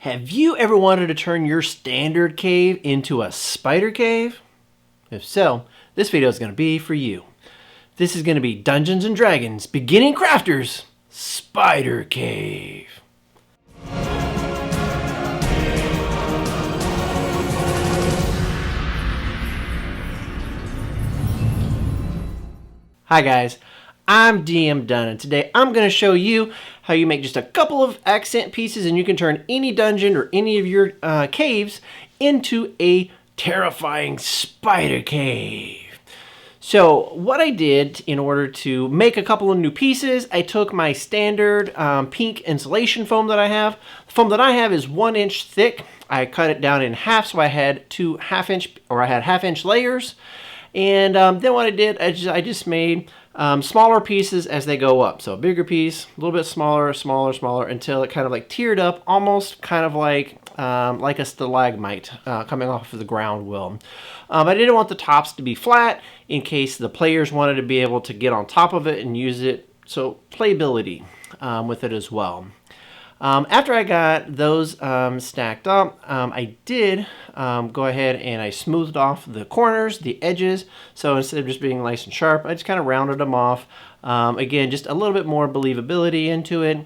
Have you ever wanted to turn your standard cave into a spider cave? If so, this video is going to be for you. This is going to be Dungeons & Dragons Beginning Crafters Spider Cave. Hi guys, I'm DM Dunn, and today I'm going to show you how you make just a couple of accent pieces and you can turn any dungeon or any of your caves into a terrifying spider cave. So what I did in order to make a couple of new pieces, I took my standard pink insulation foam that I have. The foam that I have is 1 inch thick. I cut it down in half, so I had half-inch layers. And then what I did, I just made smaller pieces as they go up. So a bigger piece, a little bit smaller, smaller, until it kind of like tiered up, almost kind of like a stalagmite coming off of the ground will. I didn't want the tops to be flat in case the players wanted to be able to get on top of it and use it. So playability with it as well. After I got those stacked up, I did go ahead and I smoothed off the corners, the edges. So instead of just being nice and sharp, I just kind of rounded them off. Again, just a little bit more believability into it.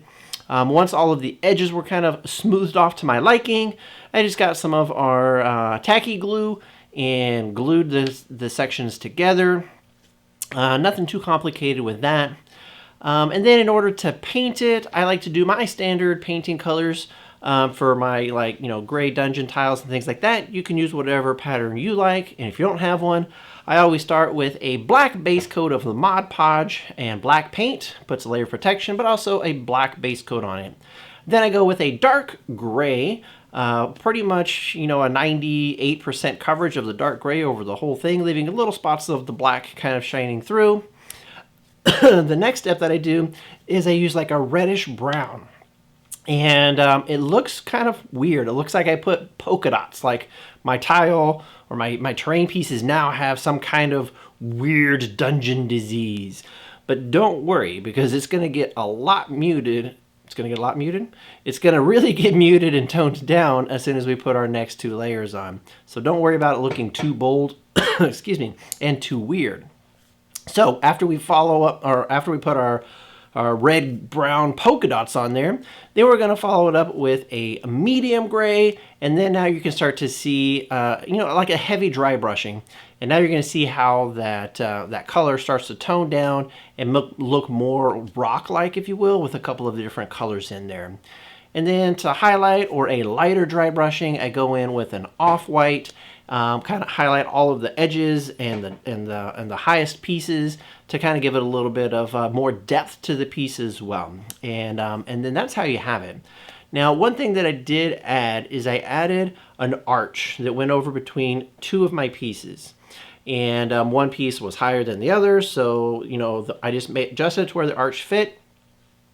Once all of the edges were kind of smoothed off to my liking, I just got some of our tacky glue and glued the sections together. Nothing too complicated with that. And then in order to paint it, I like to do my standard painting colors for my gray dungeon tiles and things like that. You can use whatever pattern you like, and if you don't have one, I always start with a black base coat of the Mod Podge and black paint, puts a layer of protection, but also a black base coat on it. Then I go with a dark gray, pretty much, a 98% coverage of the dark gray over the whole thing, leaving little spots of the black kind of shining through. The next step that I do is I use like a reddish brown, and it looks kind of weird. It looks like I put polka dots, like my tile or my terrain pieces now have some kind of weird dungeon disease. But don't worry, because it's going to get a lot muted. It's going to get a lot muted. It's going to really get muted and toned down as soon as we put our next two layers on. So don't worry about it looking too bold, excuse me, and too weird. So after we follow up, or after we put our red, brown polka dots on there, then we're going to follow it up with a medium gray, and then now you can start to see, like a heavy dry brushing. And now you're going to see how that color starts to tone down and look more rock-like, if you will, with a couple of different colors in there. And then to highlight or a lighter dry brushing, I go in with an off-white. Kind of highlight all of the edges and the highest pieces to kind of give it a little bit of more depth to the piece as well. And then that's how you have it. Now, one thing that I did add is I added an arch that went over between two of my pieces. And one piece was higher than the other, so I just adjusted to where the arch fit,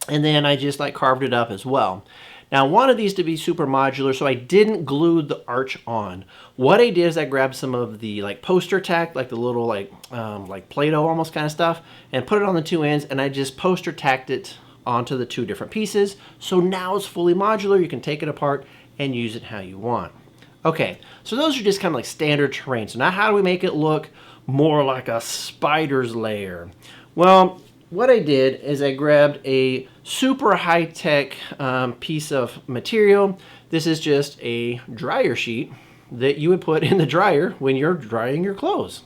and then I just carved it up as well. Now, I wanted these to be super modular, so I didn't glue the arch on. What I did is I grabbed some of the poster tack, like the little Play-Doh almost kind of stuff, and put it on the two ends, and I just poster tacked it onto the two different pieces. So now it's fully modular. You can take it apart and use it how you want. Okay, so those are just kind of like standard terrain. So now how do we make it look more like a spider's lair? Well, what I did is I grabbed a super high-tech piece of material. This is just a dryer sheet that you would put in the dryer when you're drying your clothes.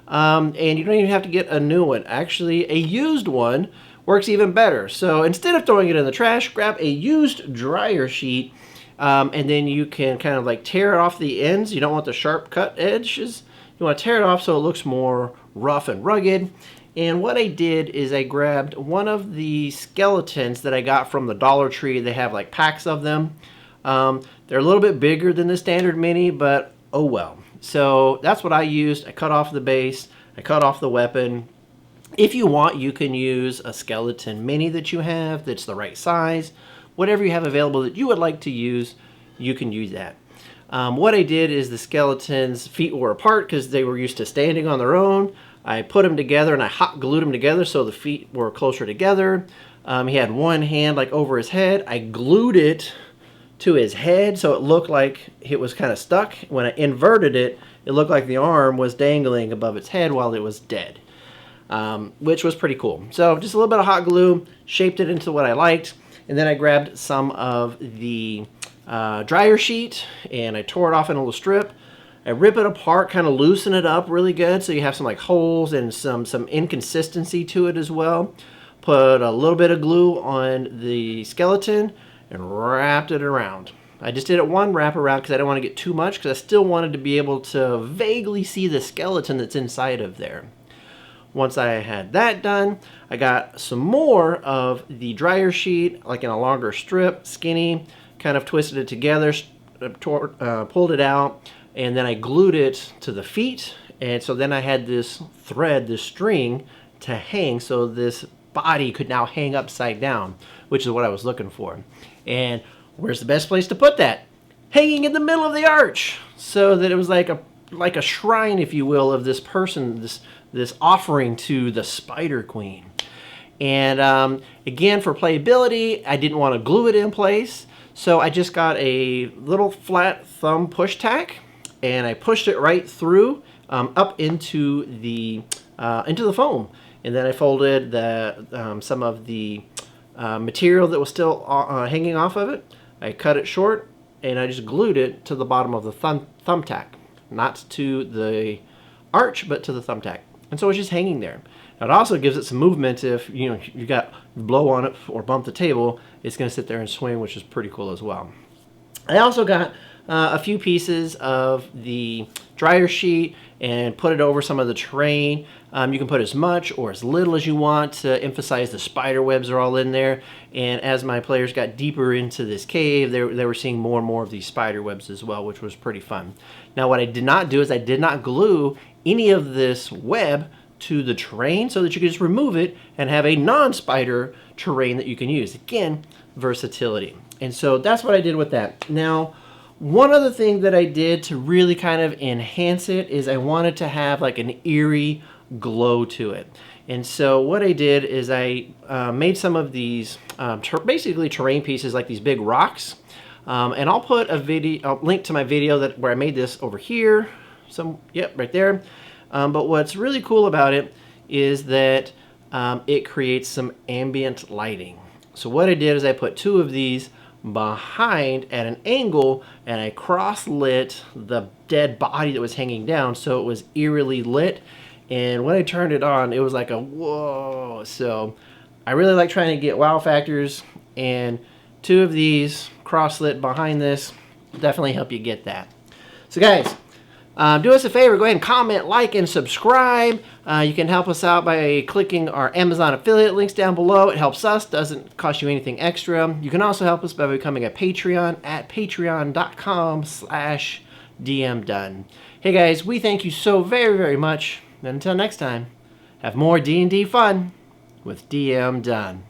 And you don't even have to get a new one. Actually, a used one works even better. So instead of throwing it in the trash, grab a used dryer sheet, and then you can kind of tear it off the ends. You don't want the sharp cut edges. You want to tear it off so it looks more rough and rugged. And what I did is I grabbed one of the skeletons that I got from the Dollar Tree. They have packs of them. They're a little bit bigger than the standard mini, but oh well. So that's what I used. I cut off the base. I cut off the weapon. If you want, you can use a skeleton mini that you have that's the right size. Whatever you have available that you would like to use, you can use that. What I did is the skeleton's feet were apart because they were used to standing on their own. I put them together and I hot glued them together so the feet were closer together. He had one hand over his head. I glued it to his head, so it looked like it was kind of stuck. When I inverted it, it looked like the arm was dangling above its head while it was dead, which was pretty cool. So just a little bit of hot glue, shaped it into what I liked, and then I grabbed some of the dryer sheet and I tore it off in a little strip. I rip it apart, kind of loosen it up really good so you have some like holes and some inconsistency to it as well. Put a little bit of glue on the skeleton and wrapped it around. I just did it one wrap around because I didn't want to get too much, because I still wanted to be able to vaguely see the skeleton that's inside of there. Once I had that done, I got some more of the dryer sheet, like in a longer strip, skinny, kind of twisted it together, pulled it out, and then I glued it to the feet. And so then I had this thread, this string to hang, so this body could now hang upside down, which is what I was looking for. And where's the best place to put that? Hanging in the middle of the arch, so that it was like a shrine, if you will, of this person, this offering to the Spider Queen. And again, for playability, I didn't want to glue it in place, so I just got a little flat thumb push tack, and I pushed it right through up into the foam. And then I folded some of the material that was still hanging off of it. I cut it short, and I just glued it to the bottom of the thumbtack. Not to the arch, but to the thumbtack. And so it's just hanging there. It also gives it some movement. If you got blow on it or bump the table, it's going to sit there and swing, which is pretty cool as well. I also got a few pieces of the dryer sheet and put it over some of the terrain. You can put as much or as little as you want to emphasize the spider webs are all in there. And as my players got deeper into this cave, they were seeing more and more of these spider webs as well, which was pretty fun. Now what I did not do is I did not glue any of this web to the terrain, so that you can just remove it and have a non-spider terrain that you can use. Again, versatility. And so that's what I did with that. Now, one other thing that I did to really kind of enhance it is I wanted to have like an eerie glow to it. And so what I did is I made some of these basically terrain pieces, like these big rocks. And I'll put a link to my video where I made this over here. Yep, right there. But what's really cool about it is that it creates some ambient lighting. So what I did is I put two of these behind at an angle, and I cross-lit the dead body that was hanging down, so it was eerily lit. And when I turned it on, it was like a whoa. So I really like trying to get wow factors, and two of these cross-lit behind this definitely help you get that. So guys, do us a favor, go ahead and comment, like, and subscribe. You can help us out by clicking our Amazon affiliate links down below. It helps us, doesn't cost you anything extra. You can also help us by becoming a Patreon at patreon.com/DMDone. Hey guys, we thank you so very, very much. And until next time, have more D&D fun with DM Done.